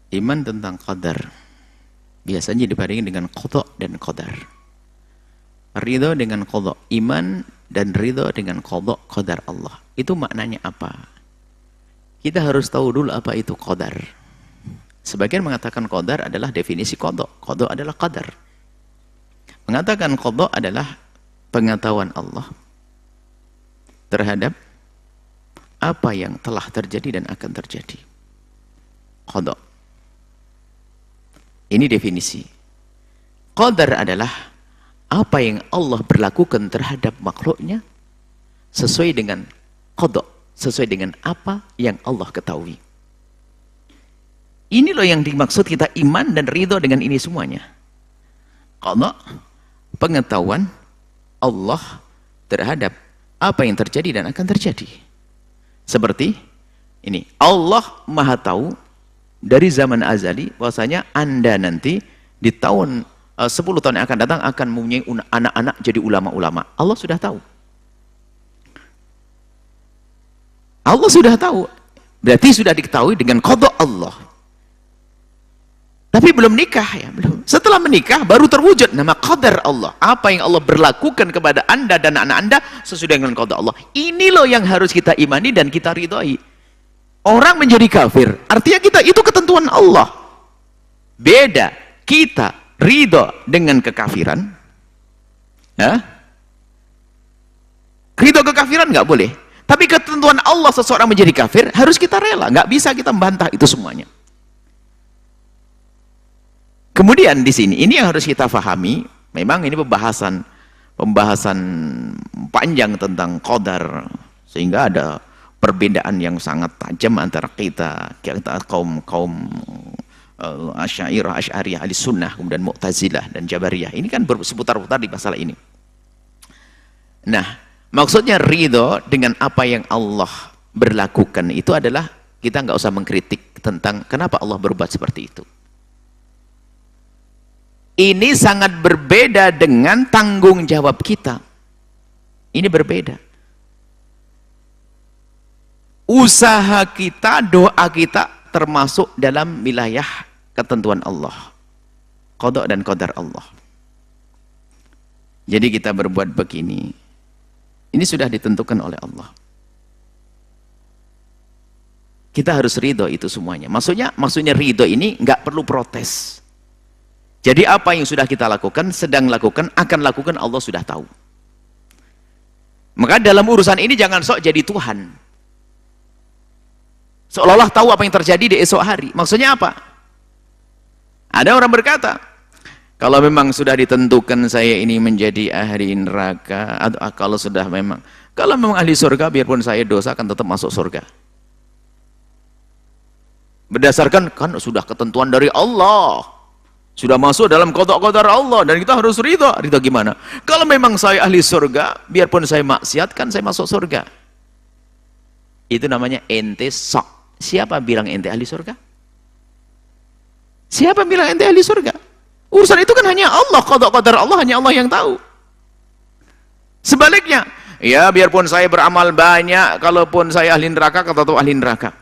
Iman tentang qadar biasanya dibandingkan dengan qada dan qadar. Ridho dengan qada, iman dan ridho dengan qada qadar Allah. Itu maknanya apa? Kita harus tahu dulu apa itu qadar. Sebagian mengatakan qadar adalah definisi qada. Qada adalah qadar. Mengatakan qada adalah pengetahuan Allah terhadap apa yang telah terjadi dan akan terjadi. Qada. Ini definisi. Qadar adalah apa yang Allah berlakukan terhadap makhluknya sesuai dengan qada, sesuai dengan apa yang Allah ketahui. Ini loh yang dimaksud kita iman dan ridho dengan ini semuanya. Qada, pengetahuan Allah terhadap apa yang terjadi dan akan terjadi. Seperti ini, Allah Maha tahu dari zaman azali bahwasanya Anda nanti di tahun 10 tahun yang akan datang akan mempunyai anak-anak jadi ulama-ulama. Allah sudah tahu. Allah sudah tahu. Berarti sudah diketahui dengan qada Allah. Tapi belum nikah ya, belum. Setelah menikah baru terwujud nama qadar Allah. Apa yang Allah berlakukan kepada Anda dan anak Anda sesuai dengan qada Allah. Ini loh yang harus kita imani dan kita ridhoi. Orang menjadi kafir, artinya kita itu ketentuan Allah. Beda kita ridho dengan kekafiran. Ridho kekafiran nggak boleh. Tapi ketentuan Allah seseorang menjadi kafir harus kita rela. Nggak bisa kita membantah itu semuanya. Kemudian di sini ini yang harus kita fahami. Memang ini pembahasan panjang tentang qadar, sehingga ada perbedaan yang sangat tajam antara kita kaum Asy'ariyah, Asy'ariyah, Ahli Sunnah, kemudian Mu'tazilah dan Jabariyah. Ini kan seputar-putar di masalah ini. Nah, maksudnya ridho dengan apa yang Allah berlakukan itu adalah kita nggak usah mengkritik tentang kenapa Allah berbuat seperti itu. Ini sangat berbeda dengan tanggung jawab kita. Ini berbeda. Usaha kita, doa kita termasuk dalam wilayah ketentuan Allah. Qada dan qadar Allah. Jadi kita berbuat begini. Ini sudah ditentukan oleh Allah. Kita harus ridho itu semuanya. Maksudnya ridho ini nggak perlu protes. Jadi apa yang sudah kita lakukan, sedang lakukan, akan lakukan, Allah sudah tahu. Maka dalam urusan ini jangan sok jadi Tuhan. Seolah-olah tahu apa yang terjadi di esok hari. Maksudnya apa? Ada orang berkata, kalau memang sudah ditentukan saya ini menjadi ahli neraka, atau kalau memang ahli surga, biarpun saya dosa akan tetap masuk surga. Berdasarkan kan sudah ketentuan dari Allah. Sudah masuk dalam qada-qadar Allah dan kita harus ridho. Ridho gimana? Kalau memang saya ahli surga, biarpun saya maksiat kan saya masuk surga. Itu namanya ente sok. Siapa bilang ente ahli surga? Siapa bilang ente ahli surga? Urusan itu kan hanya Allah, qada-qadar Allah hanya Allah yang tahu. Sebaliknya, ya biarpun saya beramal banyak, kalaupun saya ahli neraka, kata ahli neraka.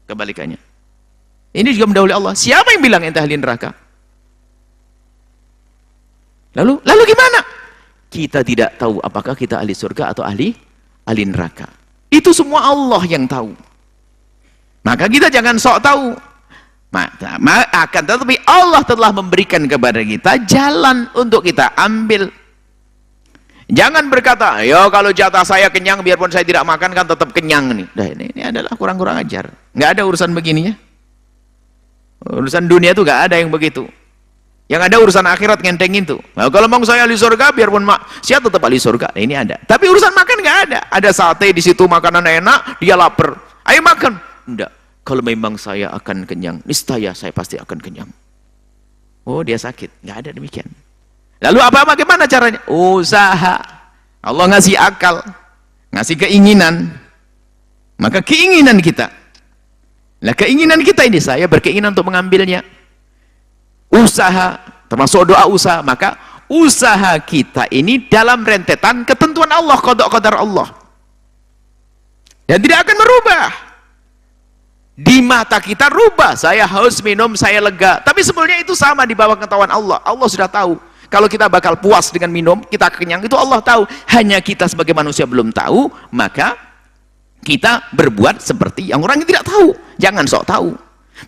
Kebalikannya. Ini juga mendahului Allah. Siapa yang bilang ente ahli neraka? Lalu gimana? Kita tidak tahu apakah kita ahli surga atau ahli neraka. Itu semua Allah yang tahu. Maka kita jangan sok tahu. Akan tetapi Allah telah memberikan kepada kita jalan untuk kita ambil. Jangan berkata, ya kalau jatah saya kenyang, biarpun saya tidak makan kan tetap kenyang nih. Nah, ini adalah kurang-kurang ajar. Nggak ada urusan begininya. Urusan dunia itu nggak ada yang begitu. Yang ada urusan akhirat ngentengin tuh. Nah, kalau mau saya ahli surga, biarpun siapa tetap ahli surga. Nah, ini ada. Tapi urusan makan nggak ada. Ada sate di situ, makanan enak, dia lapar. Ayo makan. Enggak. Kalau memang saya akan kenyang, niscaya saya pasti akan kenyang. Oh, dia sakit. Nggak ada demikian. Lalu bagaimana caranya? Usaha. Allah ngasih akal, ngasih keinginan. Maka keinginan kita. Nah, keinginan kita ini saya berkeinginan untuk mengambilnya. Usaha, termasuk doa usaha, maka usaha kita ini dalam rentetan ketentuan Allah, qada qadar Allah, dan tidak akan merubah. Di mata kita rubah, saya haus minum, saya lega. Tapi sebenarnya itu sama di bawah pengetahuan Allah. Allah sudah tahu. Kalau kita bakal puas dengan minum, kita kenyang, itu Allah tahu. Hanya kita sebagai manusia belum tahu, maka kita berbuat seperti yang orang yang tidak tahu. Jangan sok tahu.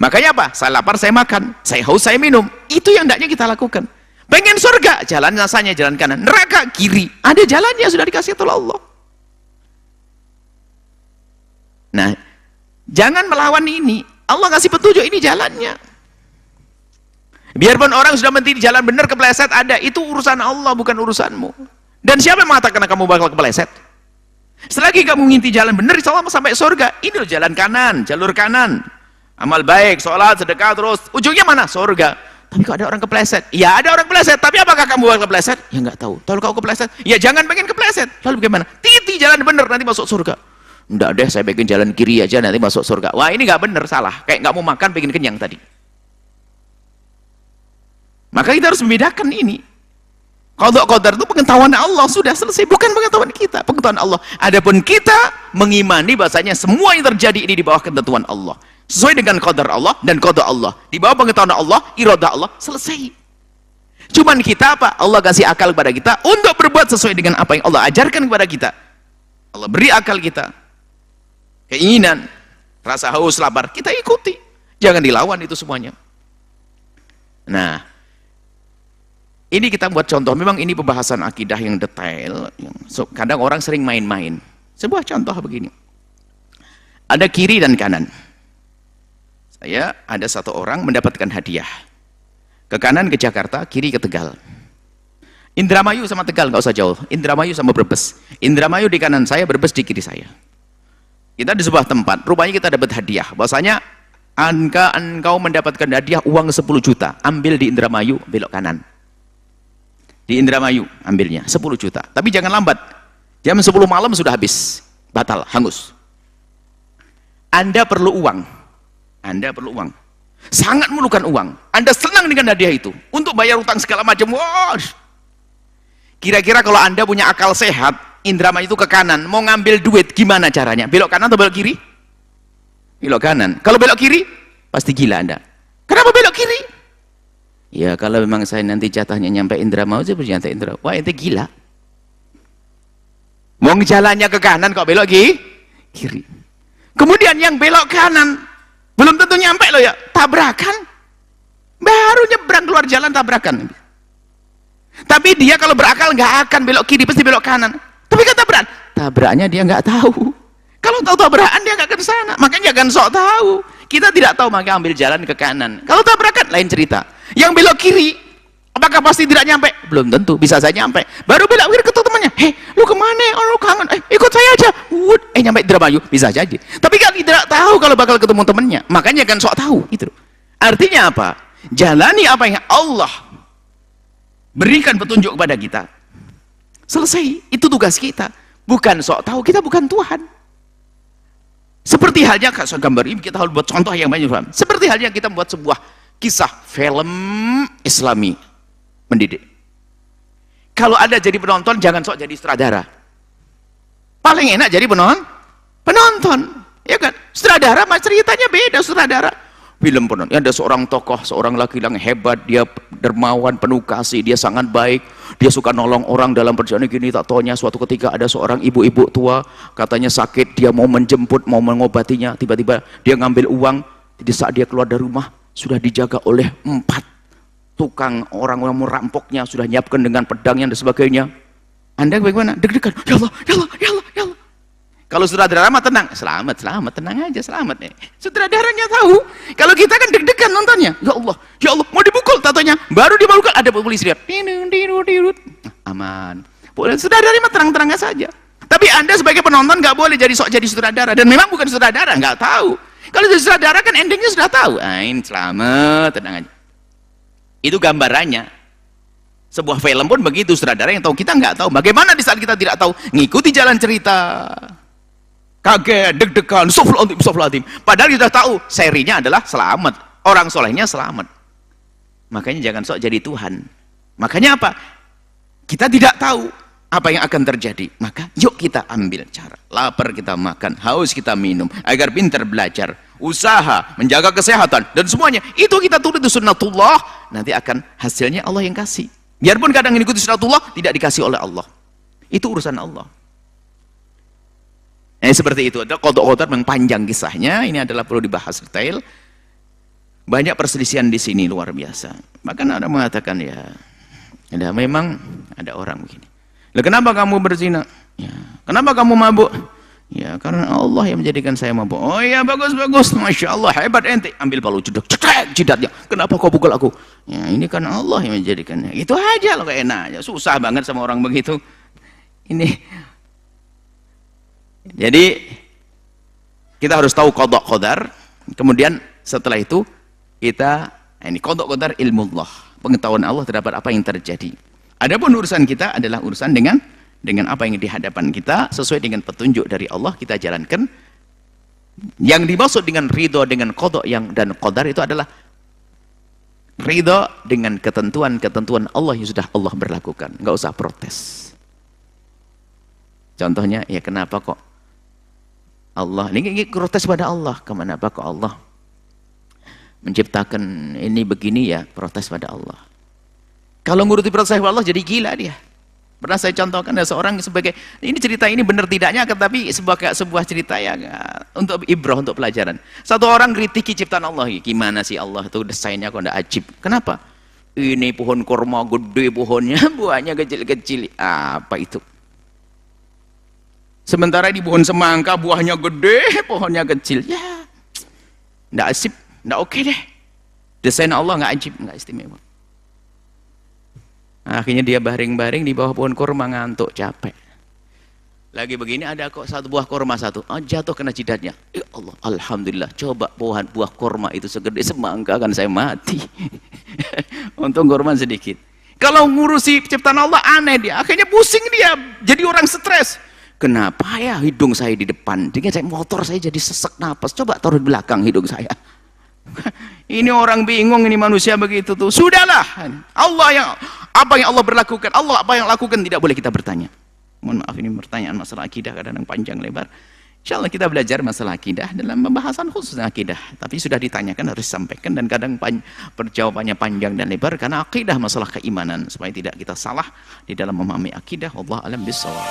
Makanya apa? Saya lapar, saya makan. Saya haus, saya minum. Itu yang hendaknya kita lakukan. Pengen surga, jalan rasanya, jalan kanan. Neraka, kiri. Ada jalannya, sudah dikasih oleh Allah. Nah, jangan melawan ini. Allah kasih petunjuk, ini jalannya. Biarpun orang sudah menti di jalan benar, kepleset ada. Itu urusan Allah, bukan urusanmu. Dan siapa yang mengatakan kamu bakal kepleset? Selagi kamu nginti jalan benar, insya Allah sampai surga. Ini loh jalan kanan, jalur kanan. Amal baik, sholat, sedekah, terus. Ujungnya mana? Surga. Tapi kok ada orang kepleset? Ya ada orang kepleset. Tapi apakah kamu bakal kepleset? Ya nggak tahu. Kalau kau kepleset, ya jangan pengen kepleset. Lalu bagaimana? Titi jalan benar, nanti masuk surga. Enggak deh, saya bikin jalan kiri aja nanti masuk surga. Wah, ini nggak benar, salah. Kayak nggak mau makan, pengen kenyang tadi. Maka kita harus membedakan ini. Qadha qadar itu pengetahuan Allah, sudah selesai, bukan pengetahuan kita, pengetahuan Allah. Adapun kita mengimani bahasanya semua yang terjadi ini di bawah ketentuan Allah. Sesuai dengan qadar Allah dan qadha Allah. Di bawah pengetahuan Allah, iradah Allah, selesai. Cuman kita apa? Allah kasih akal kepada kita untuk berbuat sesuai dengan apa yang Allah ajarkan kepada kita. Allah beri akal kita. Keinginan, rasa haus, lapar, kita ikuti. Jangan dilawan itu semuanya. Nah, ini kita buat contoh. Memang ini pembahasan akidah yang detail. Kadang orang sering main-main. Sebuah contoh begini. Ada kiri dan kanan. Saya ada satu orang mendapatkan hadiah. Ke kanan ke Jakarta, kiri ke Tegal. Indramayu sama Tegal nggak usah jauh. Indramayu sama Brebes. Indramayu di kanan saya, Brebes di kiri saya. Kita di sebuah tempat, rupanya kita dapat hadiah. Bahwasanya engkau mendapatkan hadiah uang 10 juta. Ambil di Indramayu, belok kanan. Di Indramayu ambilnya 10 juta. Tapi jangan lambat. Jam 10 malam sudah habis. Batal, hangus. Anda perlu uang. Anda perlu uang. Sangat memerlukan uang. Anda senang dengan hadiah itu. Untuk bayar utang segala macam. Wah. Kira-kira kalau Anda punya akal sehat, Indramayu itu ke kanan, mau ngambil duit, gimana caranya? Belok kanan atau belok kiri? Belok kanan. Kalau belok kiri, pasti gila Anda. Kenapa belok kiri? Ya kalau memang saya nanti jatahnya nyampe Indramayu, saya berjantai Indramayu. Wah, ente gila. Mau jalannya ke kanan, kok belok kiri. Kemudian yang belok kanan, belum tentu nyampe loh ya, tabrakan. Baru nyebrang keluar jalan tabrakan. Tapi dia kalau berakal nggak akan belok kiri, pasti belok kanan. Tapi kan tabraknya dia nggak tahu. Kalau tahu tabrakan dia nggak akan sana. Makanya jangan sok tahu. Kita tidak tahu maka ambil jalan ke kanan. Kalau tabrakan lain cerita. Yang belok kiri, apakah pasti tidak nyampe? Belum tentu, bisa saja nyampe. Baru belok kiri ketemu temannya. Hei, lu kemana? Oh, lu kangen? Ikut saya aja. Nyampe Indramayu, bisa jadi. Tapi kan tidak tahu kalau bakal ketemu temannya. Makanya kan sok tahu. Itu. Artinya apa? Jalani apa yang Allah berikan petunjuk kepada kita. Selesai, itu tugas kita. Bukan sok tahu, kita bukan Tuhan. Seperti halnya, gambar ini kita harus buat contoh yang banyak. Seperti halnya kita membuat sebuah kisah film Islami mendidik. Kalau ada jadi penonton, jangan sok jadi sutradara. Paling enak jadi penonton. Ya kan? Sutradara, mas ceritanya beda sutradara. Film penonton, ada seorang tokoh, seorang laki-laki hebat, dia dermawan, penuh kasih, dia sangat baik, dia suka nolong orang dalam perjalanan gini. Tak taunya suatu ketika ada seorang ibu-ibu tua, katanya sakit, dia mau menjemput, mau mengobatinya, tiba-tiba dia ngambil uang. Di saat dia keluar dari rumah, sudah dijaga oleh 4 tukang orang-orang merampoknya, sudah nyiapkan dengan pedangnya dan sebagainya. Anda bagaimana? Deg-degan, ya Allah, ya Allah, ya Allah, ya Allah. Kalau sutradara mah tenang, selamat, tenang aja, selamat nih. Sutradaranya tahu. Kalau kita kan deg-degan nontonnya. Ya Allah, mau dipukul tatonya. Baru dimukul ada polisi lihat. Aman. Sutradara mah terang-terang saja. Tapi Anda sebagai penonton nggak boleh jadi sok jadi sutradara. Dan memang bukan sutradara, nggak tahu. Kalau jadi sutradara kan endingnya sudah tahu. Selamat, tenang aja. Itu gambarannya. Sebuah film pun begitu, sutradara yang tahu, kita nggak tahu. Bagaimana di saat kita tidak tahu? Ngikuti jalan cerita. Kaget, deg-degan, sofladim. Padahal kita tahu serinya adalah selamat, orang solehnya selamat. Makanya jangan sok jadi Tuhan. Makanya apa? Kita tidak tahu apa yang akan terjadi. Maka yuk kita ambil cara. Lapar kita makan, haus kita minum, agar pintar belajar. usaha, menjaga kesehatan, dan semuanya. Itu kita tulis itu sunnatullah, nanti akan hasilnya Allah yang kasih. Biarpun kadang mengikuti sunnatullah, tidak dikasih oleh Allah. Itu urusan Allah. Seperti itu. Ada qada-qadar yang panjang kisahnya, ini adalah perlu dibahas detail. Banyak perselisihan di sini, luar biasa. Bahkan ada mengatakan, ya memang ada orang begini. Lah kenapa kamu berzina? Ya, kenapa kamu mabuk? Ya, karena Allah yang menjadikan saya mabuk. Oh ya, bagus, Masya Allah, hebat ente. Ambil palu jedok, cetek jidatnya. Kenapa kau pukul aku? Ya, ini kan Allah yang menjadikannya. Itu aja loh, kayak enaknya. Susah banget sama orang begitu. Ini. Jadi, kita harus tahu qada qadar. Kemudian setelah itu, kita, ini qada qadar ilmu Allah. Pengetahuan Allah terhadap apa yang terjadi. Adapun urusan kita adalah urusan dengan apa yang di hadapan kita, sesuai dengan petunjuk dari Allah kita jalankan. Yang dimaksud dengan ridho dengan qada dan qadar itu adalah ridho dengan ketentuan-ketentuan Allah yang sudah Allah berlakukan, nggak usah protes. Contohnya, ya kenapa kok Allah ini protes pada Allah, kenapa kok Allah menciptakan ini begini, ya protes pada Allah. Kalau nguruti protes pada Allah jadi gila dia. Pernah saya contohkan ada seorang sebagai, ini cerita ini benar tidaknya, tetapi sebuah cerita ya untuk ibrah, untuk pelajaran. Satu orang kritiki ciptaan Allah, gimana sih Allah itu desainnya kok ndak ajib? Kenapa? Ini pohon kurma gede pohonnya, buahnya kecil-kecil. Apa itu? Sementara di pohon semangka buahnya gede, pohonnya kecil. Ya, ndak asik, ndak oke deh. Desain Allah nggak ajib, nggak istimewa. Akhirnya dia baring-baring di bawah pohon kurma, ngantuk, capek. Lagi begini ada kok satu buah kurma satu, jatuh kena jidatnya. Ya Allah, alhamdulillah. Coba buah kurma itu segede semangka kan saya mati. Untung kurma sedikit. Kalau ngurusi ciptaan Allah aneh dia, akhirnya pusing dia, jadi orang stres. Kenapa ya hidung saya di depan? Dengan saya motor saya jadi sesek napas. Coba taruh di belakang hidung saya. Ini orang bingung, ini manusia begitu tuh. Sudahlah. Allah yang apa yang Allah berlakukan, Allah apa yang lakukan, tidak boleh kita bertanya. Mohon maaf, ini pertanyaan masalah akidah kadang-kadang panjang lebar. Insyaallah kita belajar masalah akidah dalam pembahasan khusus akidah. Tapi sudah ditanyakan harus disampaikan, dan kadang perjawabannya panjang dan lebar karena akidah masalah keimanan, supaya tidak kita salah di dalam memahami akidah. Wallahu a'lam bishawab.